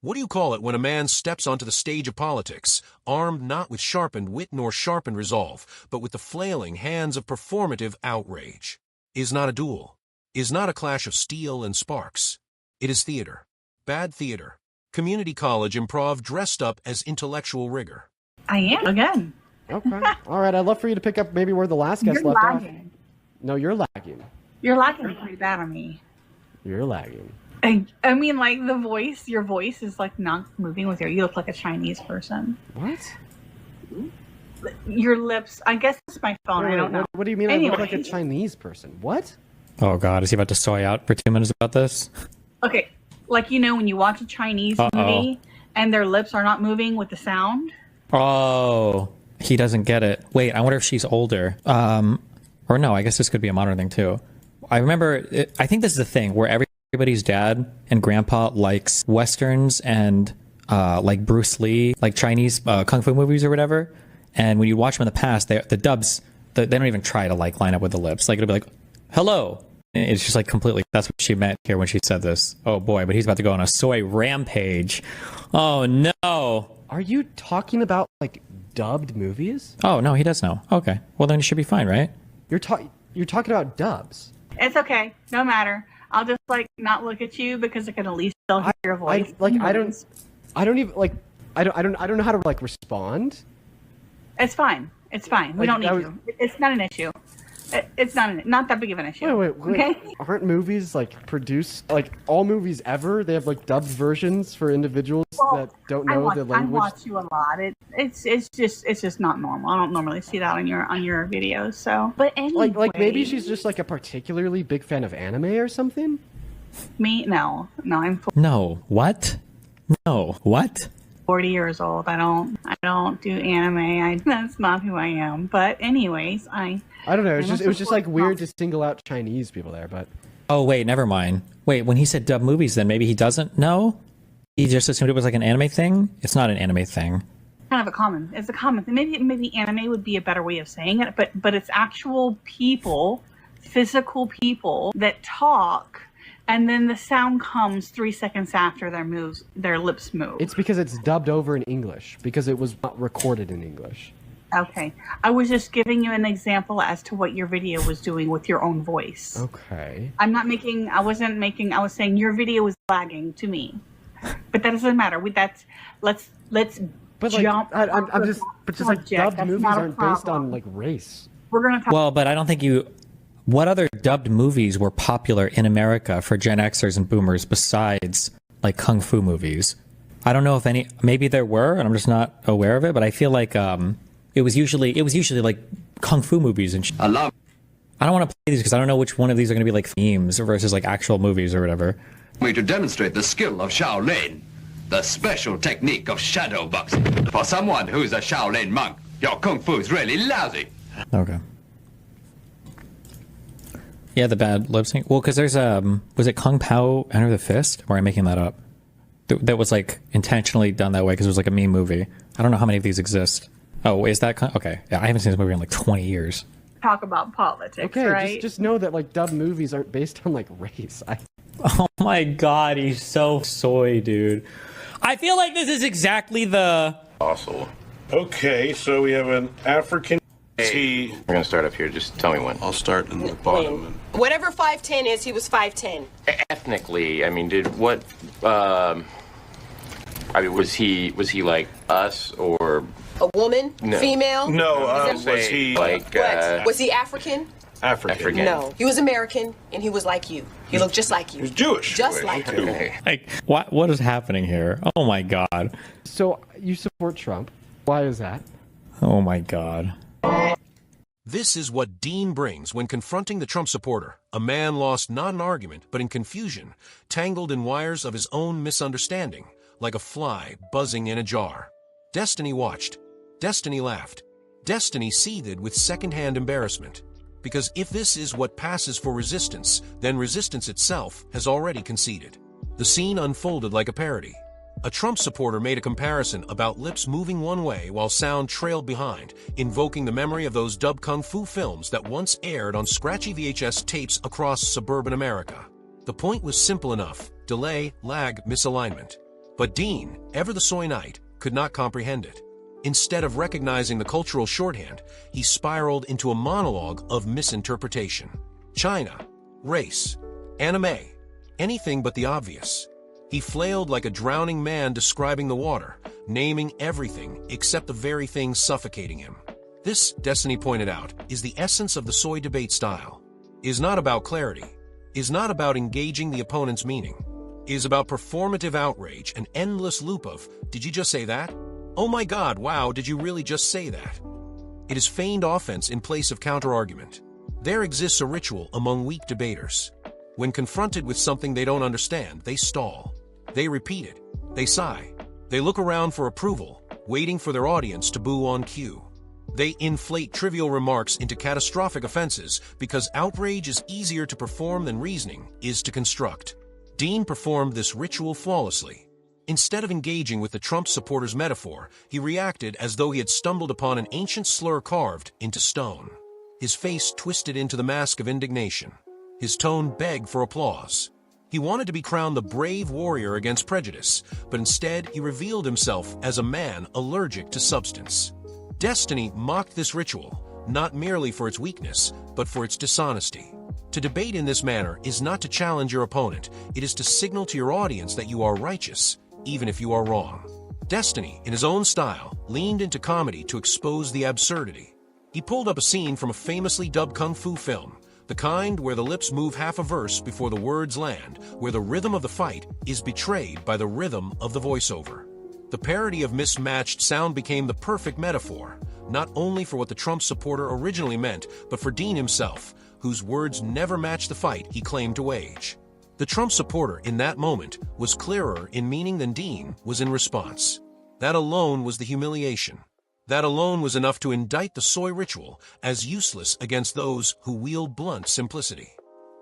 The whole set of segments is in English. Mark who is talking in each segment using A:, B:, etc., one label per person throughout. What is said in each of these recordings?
A: What do you call it when a man steps onto the stage of politics, armed not with sharpened wit nor sharpened resolve, but with the flailing hands of performative outrage? Is not a duel. Is not a clash of steel and sparks. It is theater. Bad theater. Community college improv dressed up as intellectual rigor.
B: I am, again.
C: Okay. All right, I'd love for you to pick up maybe where the last guest left off. No, you're lagging.
B: You're lagging pretty bad on me.
C: You're lagging.
B: I mean, like, your voice is, like, not moving with you look like a Chinese person.
C: What?
B: Your lips, I guess it's my phone, I don't know.
C: What do you mean I look like a Chinese person? What?
D: Oh, God, is he about to soy out for 2 minutes about this?
B: Okay, like, when you watch a Chinese movie and their lips are not moving with the sound?
D: Oh, he doesn't get it. Wait, I wonder if she's older. Or no, I guess this could be a modern thing, too. I remember, I think this is the thing where everybody's dad and grandpa likes Westerns and like Bruce Lee, like Chinese Kung Fu movies or whatever. And when you watch them in the past, the dubs, they don't even try to like line up with the lips. Like it'll be like, hello. And it's just like completely, that's what she meant here when she said this. Oh boy, but he's about to go on a soy rampage. Oh no.
C: Are you talking about like dubbed movies?
D: Oh no, he does know. Okay. Well then he should be fine, right?
C: You're talking about dubs.
B: It's okay. No matter. I'll just like not look at you because I can at least still hear your voice.
C: I don't know how to like respond.
B: It's fine. It's fine. We don't need to. It's not an issue. It's not that big of an issue.
C: Wait.
B: Okay?
C: Aren't movies like produced, like all movies ever? They have like dubbed versions for individuals that don't know the language.
B: I watch you a lot. It's just not normal. I don't normally see that on your videos. So, but anyway,
C: like maybe she's just like a particularly big fan of anime or something.
B: Me? No. I'm
D: No. What? No. What?
B: 40 years old. I don't do anime. That's not who I am. But anyways, I
C: don't know. It was just like weird to single out Chinese people there, but.
D: Oh wait, never mind. Wait, when he said dub movies, then maybe he doesn't know. He just assumed it was like an anime thing. It's not an anime thing.
B: It's a common thing. Maybe anime would be a better way of saying it. But it's actual people, physical people that talk. And then the sound comes 3 seconds after their lips move.
C: It's because it's dubbed over in English, because it was not recorded in English.
B: Okay. I was just giving you an example as to what your video was doing with your own voice.
C: Okay.
B: I was saying your video was lagging to me. But that doesn't matter. Let's jump.
C: Dubbed movies aren't based on like race.
B: We're going to talk.
D: Well, but I don't think you. What other dubbed movies were popular in America for Gen Xers and Boomers besides like Kung Fu movies? I don't know if any. Maybe there were, and I'm just not aware of it. But I feel like it was usually like Kung Fu movies and. I don't want to play these because I don't know which one of these are going to be like themes versus like actual movies or whatever.
E: To demonstrate the skill of Shaolin, the special technique of shadow boxing. For someone who's a Shaolin monk, your Kung Fu is really lousy.
D: Okay. Yeah, the bad lip sync. Well, because there's was it Kung Pao Enter the Fist? Or am I making that up? That was like intentionally done that way because it was like a meme movie. I don't know how many of these exist. Oh, is that okay? Yeah, I haven't seen this movie in like 20 years.
B: Talk about politics,
C: okay,
B: right?
C: just know that like dubbed movies aren't based on like race.
D: Oh my god, he's so soy, dude. I feel like this is exactly the.
F: Also. Okay, so we have an African.
G: Hey, we're gonna start up here. Just tell me when.
F: I'll start in the bottom.
H: Whatever 5'10" is, he was 5'10".
G: Ethnically, I mean, was he like us or
H: a woman?
G: No.
H: Female?
F: No, was he
G: like
H: was he African?
F: African?
H: No, he was American, and he was like you. He looked just like you.
F: He was Jewish.
H: Just like you.
D: Like, what is happening here? Oh my god.
C: So you support Trump? Why is that?
D: Oh my god.
A: This is what Dean brings when confronting the Trump supporter, a man lost not in argument, but in confusion, tangled in wires of his own misunderstanding, like a fly buzzing in a jar. Destiny watched. Destiny laughed. Destiny seethed with second-hand embarrassment. Because if this is what passes for resistance, then resistance itself has already conceded. The scene unfolded like a parody. A Trump supporter made a comparison about lips moving one way while sound trailed behind, invoking the memory of those dubbed Kung Fu films that once aired on scratchy VHS tapes across suburban America. The point was simple enough: delay, lag, misalignment. But Dean, ever the soy knight, could not comprehend it. Instead of recognizing the cultural shorthand, he spiraled into a monologue of misinterpretation. China, race, anime, anything but the obvious. He flailed like a drowning man describing the water, naming everything except the very thing suffocating him. This, Destiny pointed out, is the essence of the soy debate style. Is not about clarity, is not about engaging the opponent's meaning, is about performative outrage, an endless loop of, did you just say that? Oh my god, wow, did you really just say that? It is feigned offense in place of counter-argument. There exists a ritual among weak debaters. When confronted with something they don't understand, they stall. They repeat it. They sigh. They look around for approval, waiting for their audience to boo on cue. They inflate trivial remarks into catastrophic offenses because outrage is easier to perform than reasoning is to construct. Dean performed this ritual flawlessly. Instead of engaging with the Trump supporters' metaphor, he reacted as though he had stumbled upon an ancient slur carved into stone. His face twisted into the mask of indignation. His tone begged for applause. He wanted to be crowned the brave warrior against prejudice, but instead he revealed himself as a man allergic to substance. Destiny mocked this ritual, not merely for its weakness, but for its dishonesty. To debate in this manner is not to challenge your opponent, it is to signal to your audience that you are righteous, even if you are wrong. Destiny, in his own style, leaned into comedy to expose the absurdity. He pulled up a scene from a famously dubbed kung fu film, the kind where the lips move half a verse before the words land, where the rhythm of the fight is betrayed by the rhythm of the voiceover. The parody of mismatched sound became the perfect metaphor, not only for what the Trump supporter originally meant, but for Dean himself, whose words never matched the fight he claimed to wage. The Trump supporter in that moment was clearer in meaning than Dean was in response. That alone was the humiliation. That alone was enough to indict the soy ritual as useless against those who wield blunt simplicity.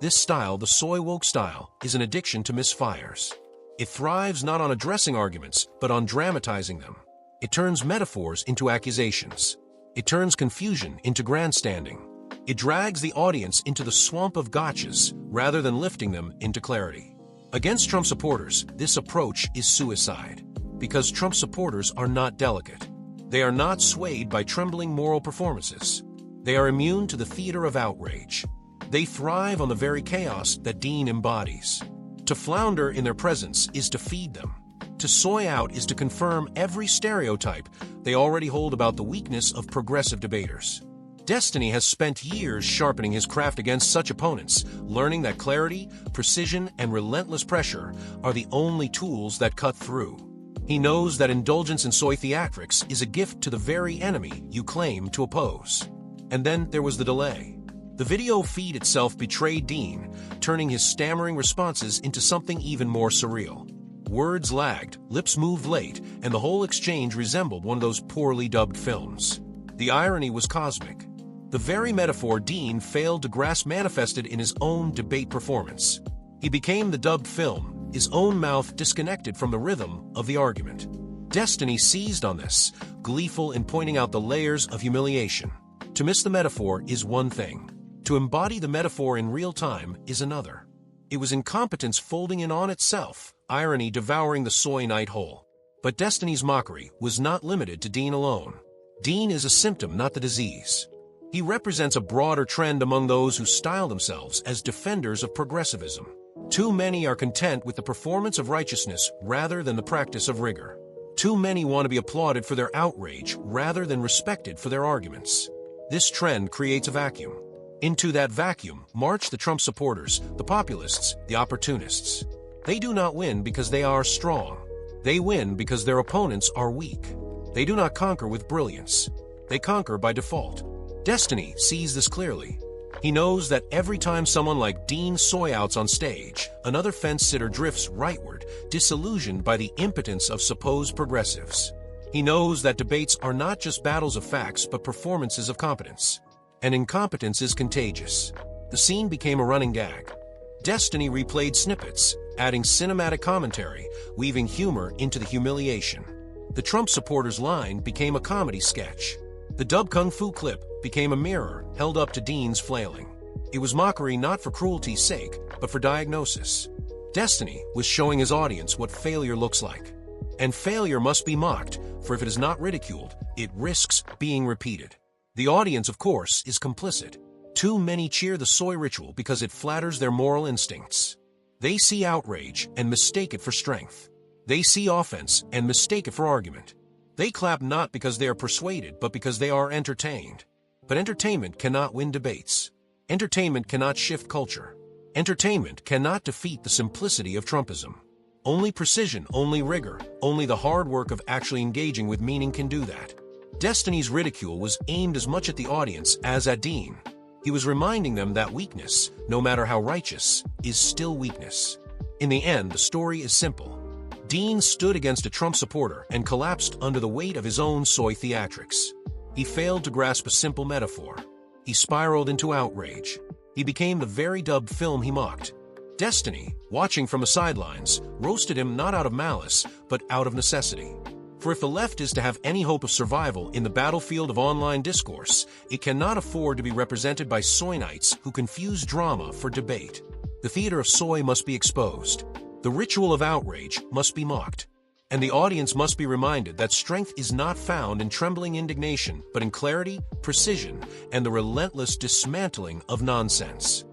A: This style, the soy woke style, is an addiction to misfires. It thrives not on addressing arguments, but on dramatizing them. It turns metaphors into accusations. It turns confusion into grandstanding. It drags the audience into the swamp of gotchas rather than lifting them into clarity. Against Trump supporters, this approach is suicide, because Trump supporters are not delicate. They are not swayed by trembling moral performances. They are immune to the theater of outrage. They thrive on the very chaos that Dean embodies. To flounder in their presence is to feed them. To soy out is to confirm every stereotype they already hold about the weakness of progressive debaters. Destiny has spent years sharpening his craft against such opponents, learning that clarity, precision, and relentless pressure are the only tools that cut through. He knows that indulgence in soy theatrics is a gift to the very enemy you claim to oppose. And then there was the delay. The video feed itself betrayed Dean, turning his stammering responses into something even more surreal. Words lagged, lips moved late, and the whole exchange resembled one of those poorly dubbed films. The irony was cosmic. The very metaphor Dean failed to grasp manifested in his own debate performance. He became the dubbed film, his own mouth disconnected from the rhythm of the argument. Destiny seized on this, gleeful in pointing out the layers of humiliation. To miss the metaphor is one thing. To embody the metaphor in real time is another. It was incompetence folding in on itself, irony devouring the soy knight whole. But Destiny's mockery was not limited to Dean alone. Dean is a symptom, not the disease. He represents a broader trend among those who style themselves as defenders of progressivism. Too many are content with the performance of righteousness rather than the practice of rigor. Too many want to be applauded for their outrage rather than respected for their arguments. This trend creates a vacuum. Into that vacuum march the Trump supporters, the populists, the opportunists. They do not win because they are strong. They win because their opponents are weak. They do not conquer with brilliance. They conquer by default. Destiny sees this clearly. He knows that every time someone like Dean soy-outs on stage, another fence-sitter drifts rightward, disillusioned by the impotence of supposed progressives. He knows that debates are not just battles of facts, but performances of competence. And incompetence is contagious. The scene became a running gag. Destiny replayed snippets, adding cinematic commentary, weaving humor into the humiliation. The Trump supporters' line became a comedy sketch. The dubbed kung fu clip became a mirror held up to Dean's flailing. It was mockery not for cruelty's sake, but for diagnosis. Destiny was showing his audience what failure looks like. And failure must be mocked, for if it is not ridiculed, it risks being repeated. The audience, of course, is complicit. Too many cheer the soy ritual because it flatters their moral instincts. They see outrage and mistake it for strength. They see offense and mistake it for argument. They clap not because they are persuaded, but because they are entertained. But entertainment cannot win debates. Entertainment cannot shift culture. Entertainment cannot defeat the simplicity of Trumpism. Only precision, only rigor, only the hard work of actually engaging with meaning can do that. Destiny's ridicule was aimed as much at the audience as at Dean. He was reminding them that weakness, no matter how righteous, is still weakness. In the end, the story is simple. Dean stood against a Trump supporter and collapsed under the weight of his own soy theatrics. He failed to grasp a simple metaphor. He spiraled into outrage. He became the very dubbed film he mocked. Destiny, watching from the sidelines, roasted him not out of malice, but out of necessity. For if the left is to have any hope of survival in the battlefield of online discourse, it cannot afford to be represented by soy knights who confuse drama for debate. The theater of soy must be exposed. The ritual of outrage must be mocked. And the audience must be reminded that strength is not found in trembling indignation, but in clarity, precision, and the relentless dismantling of nonsense.